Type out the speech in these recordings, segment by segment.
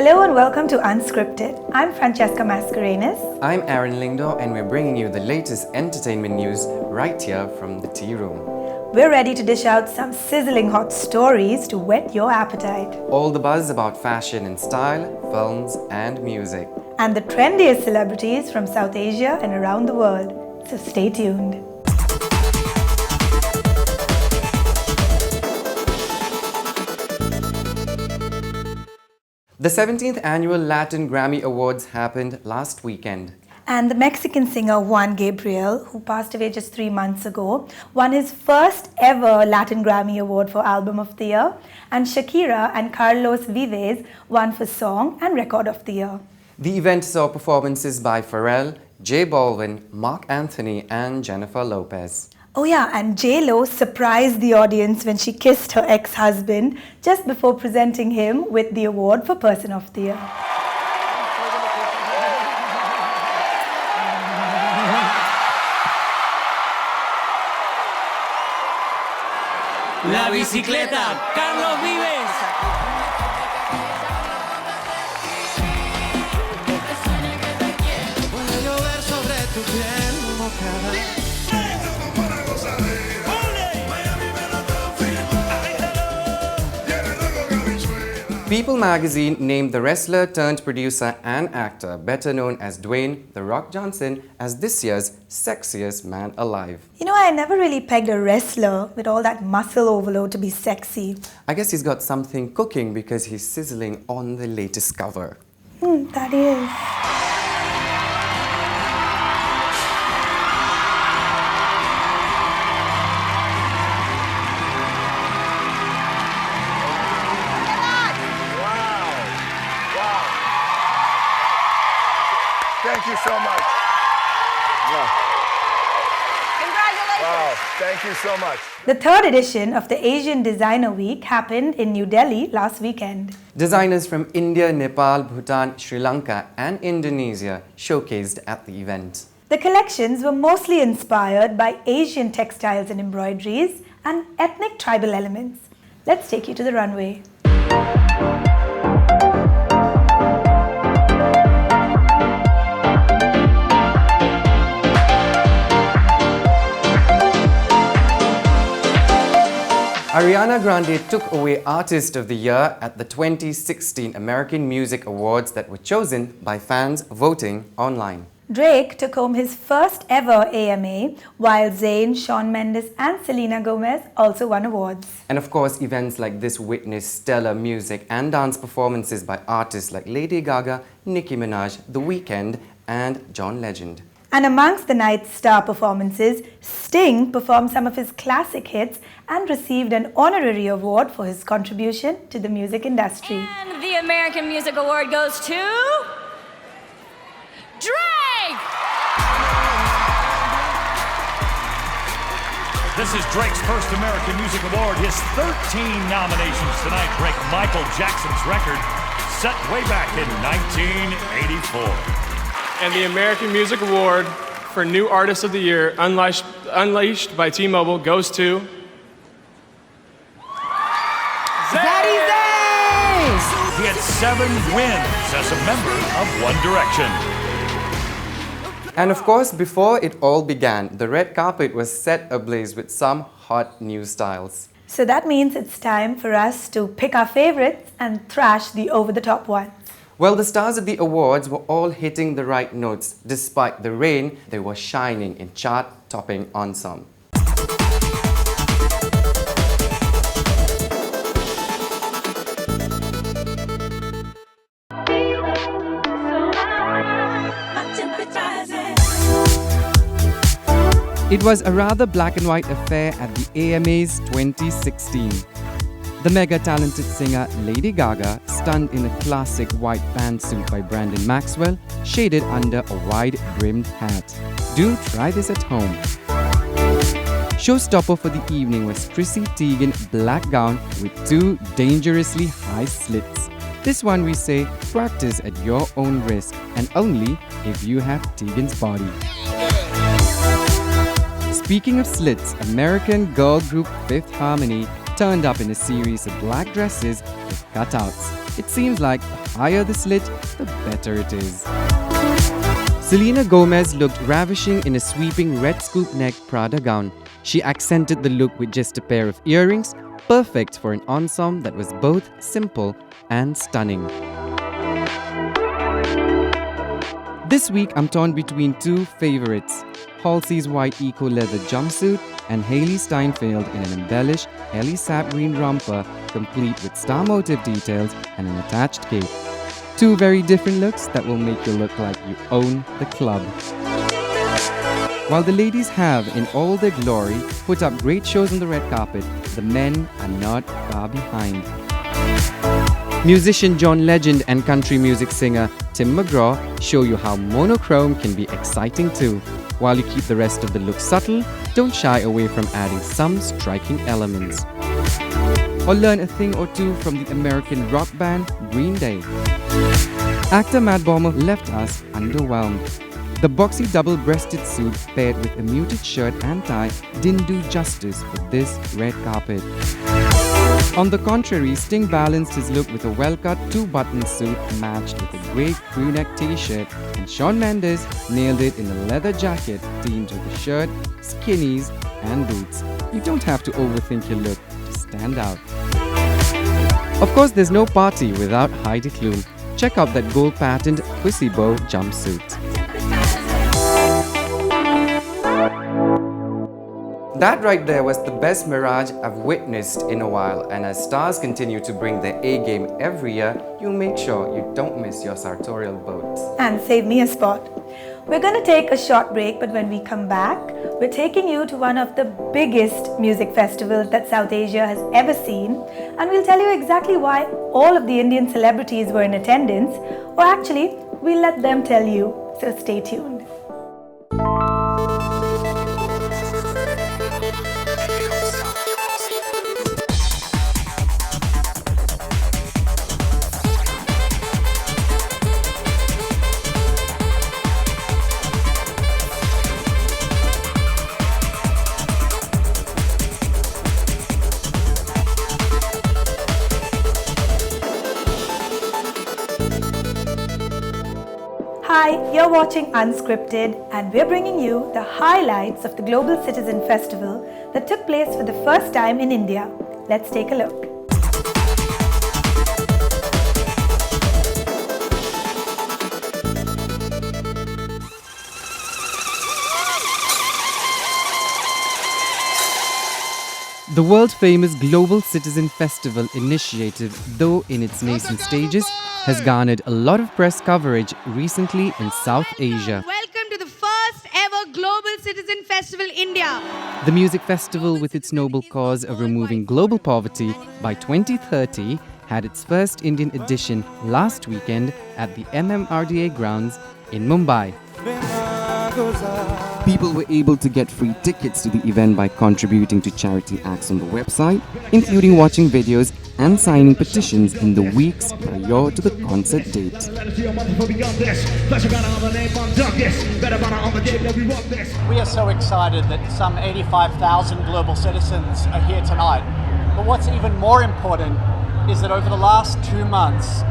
Hello and welcome to Unscripted. I'm Francesca Mascarenas. I'm Aaron Lingdo and we're bringing you the latest entertainment news right here from the tea room. We're ready to dish out some sizzling hot stories to whet your appetite. All the buzz about fashion and style, films and music. And the trendiest celebrities from South Asia and around the world. So stay tuned. The 17th annual Latin Grammy Awards happened last weekend. And the Mexican singer Juan Gabriel, who passed away just 3 months ago, won his first ever Latin Grammy Award for Album of the Year. And Shakira and Carlos Vives won for Song and Record of the Year. The event saw performances by Pharrell, J Balvin, Mark Anthony and Jennifer Lopez. Oh yeah, and J-Lo surprised the audience when she kissed her ex-husband just before presenting him with the award for Person of the Year. La bicicleta, Carlos Vives. Puede llover sobre tu piel mojada. People magazine named the wrestler turned producer and actor, better known as Dwayne "The Rock" Johnson, as this year's sexiest man alive. You know, I never really pegged a wrestler with all that muscle overload to be sexy. I guess he's got something cooking because he's sizzling on the latest cover. That is. Thank you so much. Wow. Congratulations. Wow, thank you so much. The third edition of the Asian Designer Week happened in New Delhi last weekend. Designers from India, Nepal, Bhutan, Sri Lanka and Indonesia showcased at the event. The collections were mostly inspired by Asian textiles and embroideries and ethnic tribal elements. Let's take you to the runway. Ariana Grande took away Artist of the Year at the 2016 American Music Awards that were chosen by fans voting online. Drake took home his first ever AMA, while Zayn, Shawn Mendes and Selena Gomez also won awards. And of course, events like this witnessed stellar music and dance performances by artists like Lady Gaga, Nicki Minaj, The Weeknd and John Legend. And amongst the night's star performances, Sting performed some of his classic hits and received an honorary award for his contribution to the music industry. And the American Music Award goes to Drake! This is Drake's first American Music Award, his 13 nominations tonight break Michael Jackson's record set way back in 1984. And the American Music Award for New Artist of the Year, Unleashed by T-Mobile, goes to Zaddy Zay! He had 7 wins as a member of One Direction. And of course, before it all began, the red carpet was set ablaze with some hot new styles. So that means it's time for us to pick our favorites and thrash the over-the-top ones. Well, the stars of the awards were all hitting the right notes. Despite the rain, they were shining in chart-topping ensemble. It was a rather black and white affair at the AMAs 2016. The mega-talented singer Lady Gaga, stunned in a classic white pantsuit by Brandon Maxwell, shaded under a wide-brimmed hat. Do try this at home. Showstopper for the evening was Chrissy Teigen's black gown with 2 dangerously high slits. This one we say, practice at your own risk and only if you have Teigen's body. Speaking of slits, American girl group Fifth Harmony turned up in a series of black dresses with cutouts. It seems like a higher the slit, the better it is. Selena Gomez looked ravishing in a sweeping red scoop neck Prada gown. She accented the look with just a pair of earrings, perfect for an ensemble that was both simple and stunning. This week, I'm torn between two favorites, Halsey's white eco-leather jumpsuit and Hailey Steinfeld in an embellished Ellie Sap green romper complete with star motif details and an attached cape. Two very different looks that will make you look like you own the club. While the ladies have, in all their glory, put up great shows on the red carpet, the men are not far behind. Musician John Legend and country music singer Tim McGraw show you how monochrome can be exciting too. While you keep the rest of the look subtle, don't shy away from adding some striking elements. Or learn a thing or two from the American rock band Green Day. Actor Matt Bomer left us underwhelmed. The boxy double-breasted suit paired with a muted shirt and tie didn't do justice for this red carpet. On the contrary, Sting balanced his look with a well-cut two-button suit matched with a grey crew-neck t-shirt, and Shawn Mendes nailed it in a leather jacket teamed with a shirt, skinnies and boots. You don't have to overthink your look to stand out. Of course, there's no party without Heidi Klum. Check out that gold-patterned pussy bow jumpsuit. That right there was the best mirage I've witnessed in a while, and as stars continue to bring their A-game every year, you make sure you don't miss your sartorial boat. And save me a spot. We're going to take a short break, but when we come back, we're taking you to one of the biggest music festivals that South Asia has ever seen, and we'll tell you exactly why all of the Indian celebrities were in attendance, or actually, we'll let them tell you, so stay tuned. Hi, you're watching Unscripted, and we're bringing you the highlights of the Global Citizen Festival that took place for the first time in India. Let's take a look. The world-famous Global Citizen Festival initiative, though in its nascent stages, has garnered a lot of press coverage recently in South Asia. Welcome to the first ever Global Citizen Festival India. The music festival, with its noble cause of removing global poverty by 2030, had its first Indian edition last weekend at the MMRDA grounds in Mumbai. People were able to get free tickets to the event by contributing to charity acts on the website, including watching videos and signing petitions in the weeks prior to the concert date. We are so excited that some 85,000 global citizens are here tonight. But what's even more important is that over the last 2 months,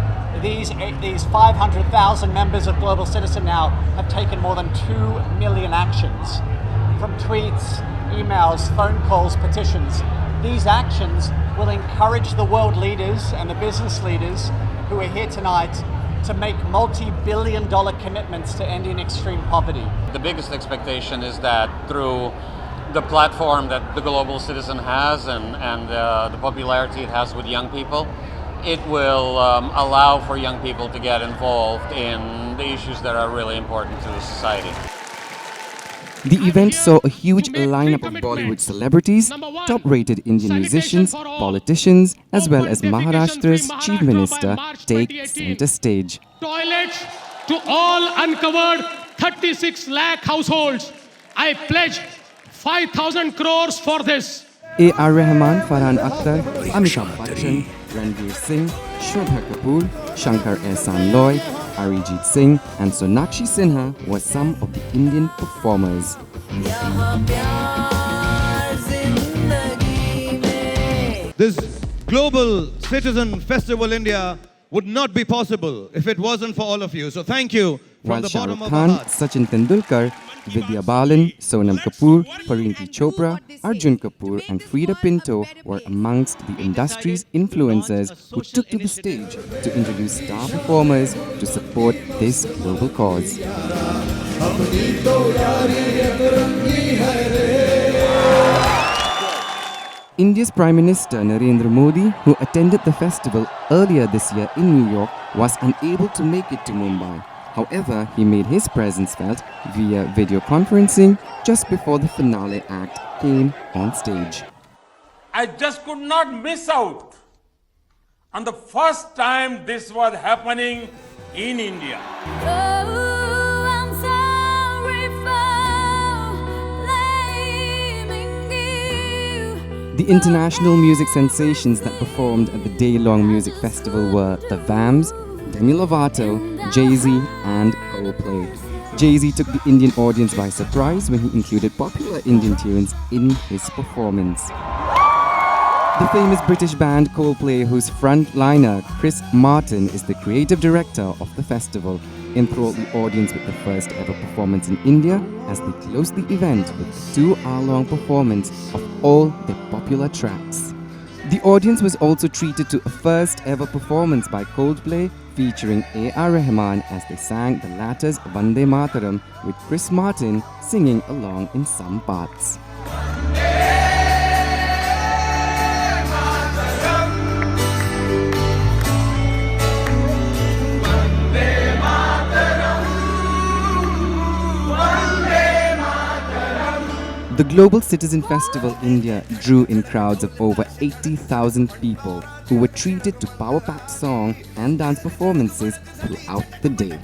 these 500,000 members of Global Citizen now have taken more than 2 million actions. From tweets, emails, phone calls, petitions. These actions will encourage the world leaders and the business leaders who are here tonight to make multi-billion-dollar commitments to ending extreme poverty. The biggest expectation is that through the platform that the Global Citizen has and the popularity it has with young people, it will allow for young people to get involved in the issues that are really important to society. The event saw a huge lineup of Bollywood celebrities, top-rated Indian musicians, politicians, as well as Maharashtra's Chief Minister take center stage. Toilets to all uncovered 36 lakh households. I pledge 5,000 crores for this. A.R. Rahman, Farhan Akhtar, Amitabh Bachchan, Ranveer Singh, Shobha Kapoor, Shankar Ehsaan Loy, Arijit Singh and Sonakshi Sinha were some of the Indian performers. This Global Citizen Festival India would not be possible if it wasn't for all of you. So thank you from While the Shah bottom Rukh of our Khan, hearts. Sachin Tendulkar, Vidya Balan, Sonam Kapoor, Parinti Chopra, Arjun Kapoor and Frida Pinto were amongst the industry's influencers who took to the stage to introduce star performers to support this global cause. India's Prime Minister Narendra Modi, who attended the festival earlier this year in New York, was unable to make it to Mumbai. However, he made his presence felt via video conferencing just before the finale act came on stage. I just could not miss out on the first time this was happening in India. The international music sensations that performed at the day-long music festival were the Vamps, Demi Lovato, Jay-Z and Coldplay. Jay-Z took the Indian audience by surprise when he included popular Indian tunes in his performance. The famous British band Coldplay, whose frontliner Chris Martin is the creative director of the festival, enthralled the audience with the first ever performance in India as they closed the event with a 2-hour-long performance of all their popular tracks. The audience was also treated to a first ever performance by Coldplay featuring A.R. Rahman as they sang the latter's Vande Mataram, with Chris Martin singing along in some parts. The Global Citizen Festival India drew in crowds of over 80,000 people who were treated to power-packed song and dance performances throughout the day.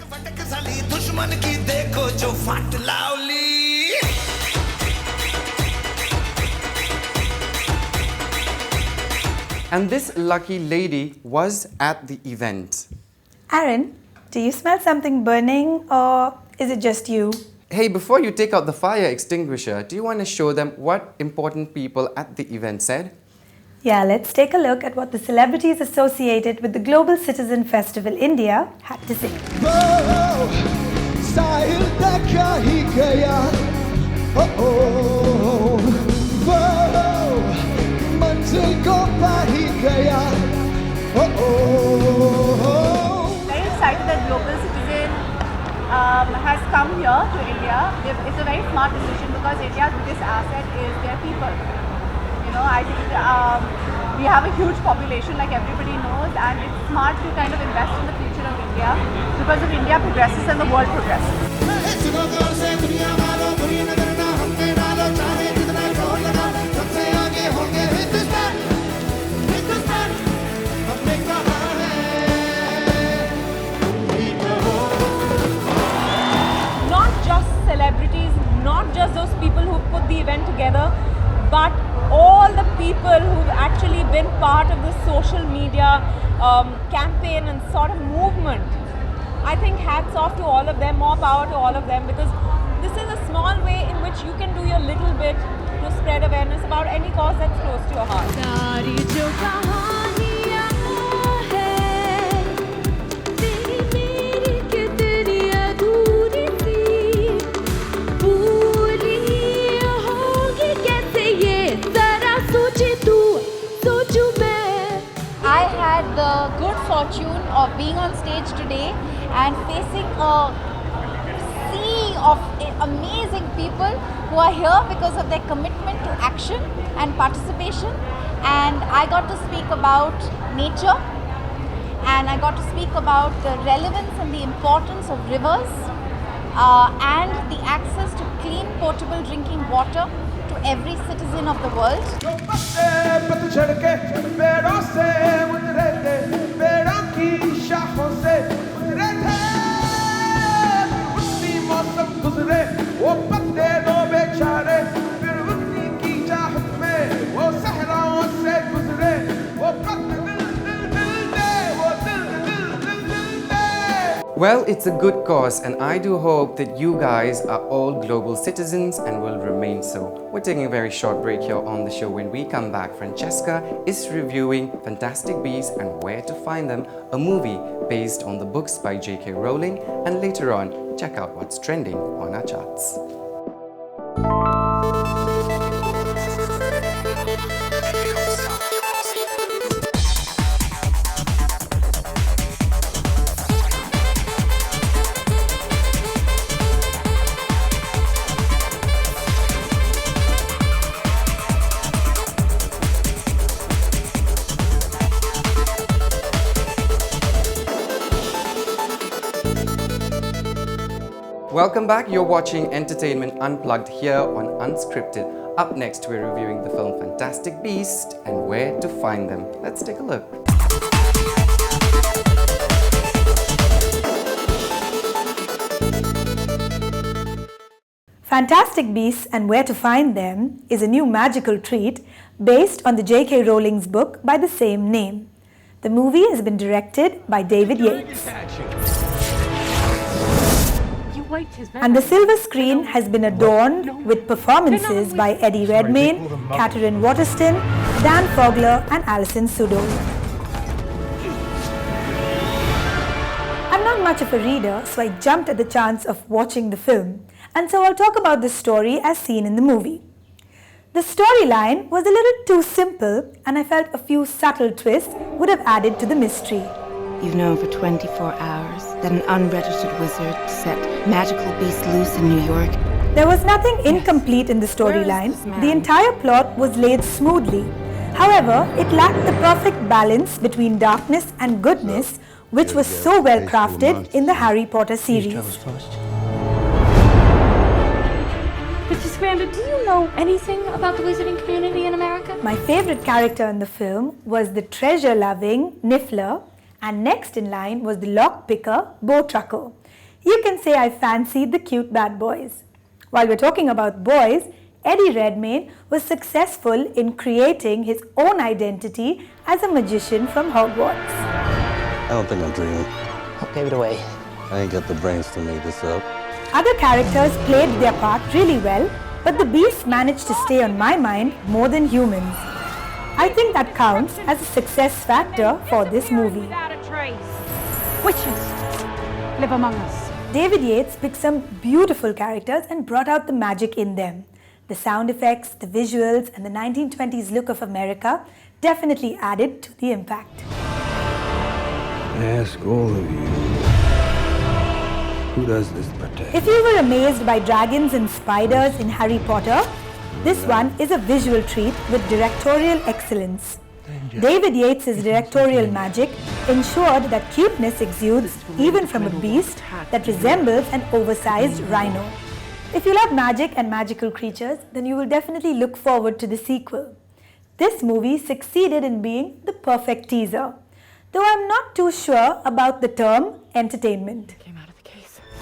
And this lucky lady was at the event. Aaron, do you smell something burning or is it just you? Hey, before you take out the fire extinguisher, do you want to show them what important people at the event said? Yeah, let's take a look at what the celebrities associated with the Global Citizen Festival India had to say. Very excited that Global Citizen has come here to India. It's a very smart decision because India's biggest asset is their people. You know, I think we have a huge population, like everybody knows, and it's smart to kind of invest in the future of India, because if India progresses, then the world progresses. Celebrities, not just those people who put the event together, but all the people who've actually been part of the social media campaign and sort of movement. I think hats off to all of them, more power to all of them, because this is a small way in which you can do your little bit to spread awareness about any cause that's close to your heart. I had the good fortune of being on stage today and facing a sea of amazing people who are here because of their commitment to action and participation. And I got to speak about nature, and I got to speak about the relevance and the importance of rivers and the access to clean potable drinking water to every citizen of the world. Well, it's a good cause, and I do hope that you guys are all global citizens and will remain so. We're taking a very short break here on the show. When we come back, Francesca is reviewing Fantastic Beasts and Where to Find Them, a movie based on the books by J.K. Rowling, and later on, check out what's trending on our charts. Welcome back. You're watching Entertainment Unplugged here on Unscripted. Up next, we're reviewing the film Fantastic Beasts and Where to Find Them. Let's take a look. Fantastic Beasts and Where to Find Them is a new magical treat based on the J.K. Rowling's book by the same name. The movie has been directed by David Yates. And the silver screen has been adorned with performances by Eddie Redmayne, Katherine Waterston, Dan Fogler and Alison Sudol. I'm not much of a reader, so I jumped at the chance of watching the film, and so I'll talk about the story as seen in the movie. The storyline was a little too simple, and I felt a few subtle twists would have added to the mystery. You've known for 24 hours that an unregistered wizard set magical beasts loose in New York. There was nothing incomplete in the storyline. The entire plot was laid smoothly. However, it lacked the perfect balance between darkness and goodness, which was so well crafted in the Harry Potter series. Mr. Scamander, do you know anything about the wizarding community in America? My favorite character in the film was the treasure-loving Niffler, and next in line was the lock-picker Bowtruckle. You can say I fancied the cute bad boys. While we're talking about boys, Eddie Redmayne was successful in creating his own identity as a magician from Hogwarts. I don't think I'm dreaming. Give it away. I ain't got the brains to make this up. Other characters played their part really well, but the beasts managed to stay on my mind more than humans. I think that counts as a success factor for this movie. Witches live among us. David Yates picked some beautiful characters and brought out the magic in them. The sound effects, the visuals, and the 1920s look of America definitely added to the impact. Ask all of you, who does this protect? If you were amazed by dragons and spiders in Harry Potter, this one is a visual treat with directorial excellence. David Yates' directorial magic ensured that cuteness exudes even from a beast that resembles an oversized rhino. If you love magic and magical creatures, then you will definitely look forward to the sequel. This movie succeeded in being the perfect teaser, though I'm not too sure about the term entertainment.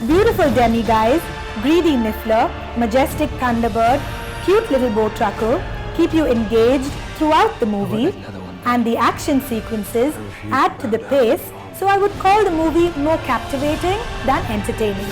Beautiful demi-guys, greedy Niffler, majestic Thunderbird, cute little Bowtruckle keep you engaged throughout the movie, and the action sequences add to the pace, so I would call the movie more captivating than entertaining.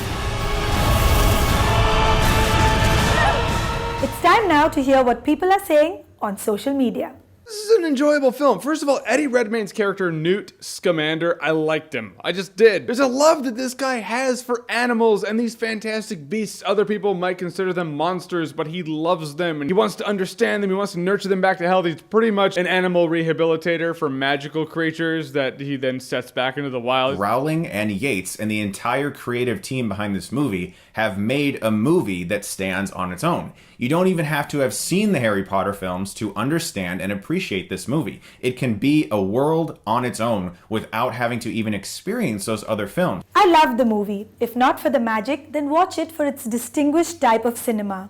It's time now to hear what people are saying on social media. This is an enjoyable film. First of all, Eddie Redmayne's character, Newt Scamander, I liked him. I just did. There's a love that this guy has for animals and these fantastic beasts. Other people might consider them monsters, but he loves them and he wants to understand them. He wants to nurture them back to health. He's pretty much an animal rehabilitator for magical creatures that he then sets back into the wild. Rowling and Yates and the entire creative team behind this movie have made a movie that stands on its own. You don't even have to have seen the Harry Potter films to understand and appreciate this movie. It can be a world on its own without having to even experience those other films. I loved the movie. If not for the magic, then watch it for its distinguished type of cinema.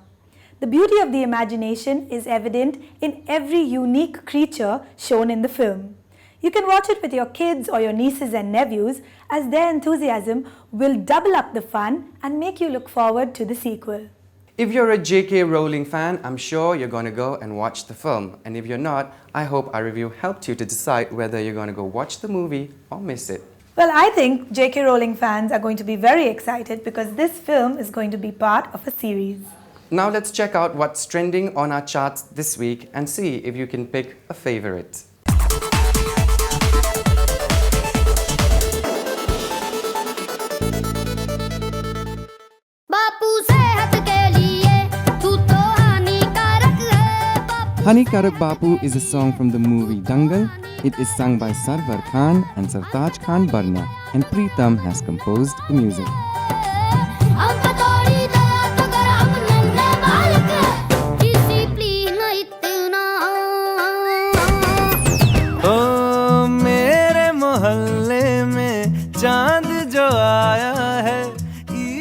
The beauty of the imagination is evident in every unique creature shown in the film. You can watch it with your kids or your nieces and nephews, as their enthusiasm will double up the fun and make you look forward to the sequel. If you're a J.K. Rowling fan, I'm sure you're going to go and watch the film. And if you're not, I hope our review helped you to decide whether you're going to go watch the movie or miss it. Well, I think J.K. Rowling fans are going to be very excited because this film is going to be part of a series. Now let's check out what's trending on our charts this week and see if you can pick a favorite. Hanikarak Bapu is a song from the movie Dangal. It is sung by Sarwar Khan and Sartaj Khan Barna, and Preetham has composed the music. ओ मेरे मोहल्ले में चांद जो आया है.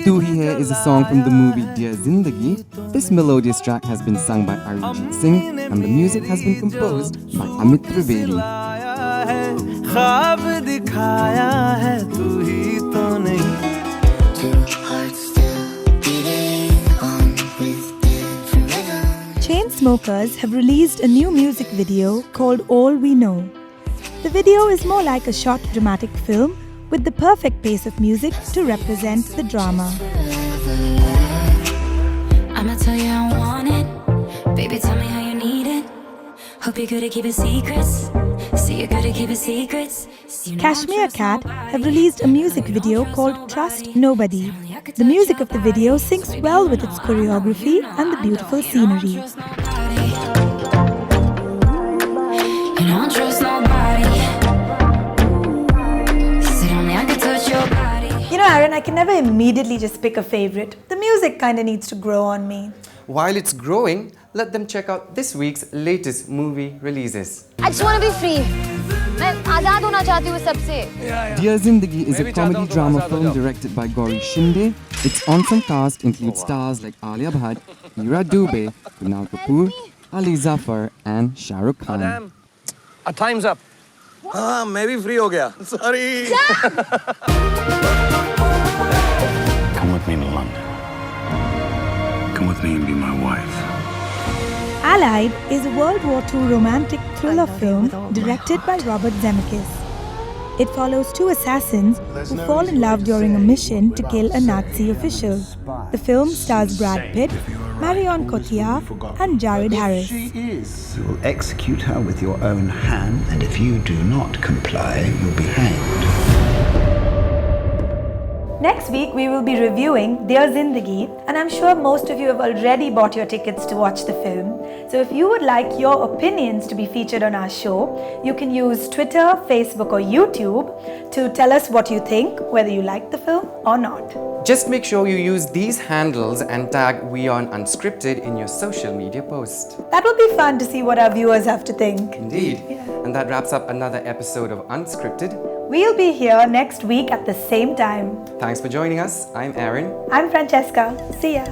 Tu Hi Hai is a song from the movie Dear Zindagi. This melodious track has been sung by Arijit Singh and the music has been composed by Amit Trivedi. ख्वाब दिखाया है तू ही तो नहीं. Chainsmokers have released a new music video called All We Know. The video is more like a short dramatic film with the perfect pace of music to represent the drama. I'ma tell you I want it. Baby, tell me how you need it. Hope you're good at keeping secrets. See you're good at keeping secrets. Kashmir Cat have released a music video called Trust Nobody. The music of the video syncs well with its choreography and the beautiful scenery. You don't trust nobody. Sit on me, I can touch your body. You know, Aaron, I can never immediately just pick a favorite. The music kind of needs to grow on me. While it's growing, let them check out this week's latest movie releases. I just want to be free. मैं आजाद होना चाहती हूँ सबसे. Dear Zindagi is a comedy drama film directed by Gauri Shinde. Its ensemble cast includes stars like Alia Bhatt, Meera Dubey, Kunal Kapoor, Ali Zafar and Shah Rukh Khan. Time's up. हाँ मैं भी free हो गया. Sorry. Come with me to London. Come with me and be my wife. Allied is a World War II romantic thriller film directed by Robert Zemeckis. It follows two assassins who fall in love during a mission to kill a Nazi official. The film stars Brad Pitt, Marion Cotillard and Jared Harris. You will execute her with your own hand, and if you do not comply, you'll be hanged. Next week, we will be reviewing Dear Zindagi, and I'm sure most of you have already bought your tickets to watch the film. So if you would like your opinions to be featured on our show, you can use Twitter, Facebook or YouTube to tell us what you think, whether you like the film or not. Just make sure you use these handles and tag WION Unscripted in your social media post. That will be fun to see what our viewers have to think. Indeed. And that wraps up another episode of Unscripted. We'll be here next week at the same time. Thanks for joining us. I'm Aaron. I'm Francesca. See ya.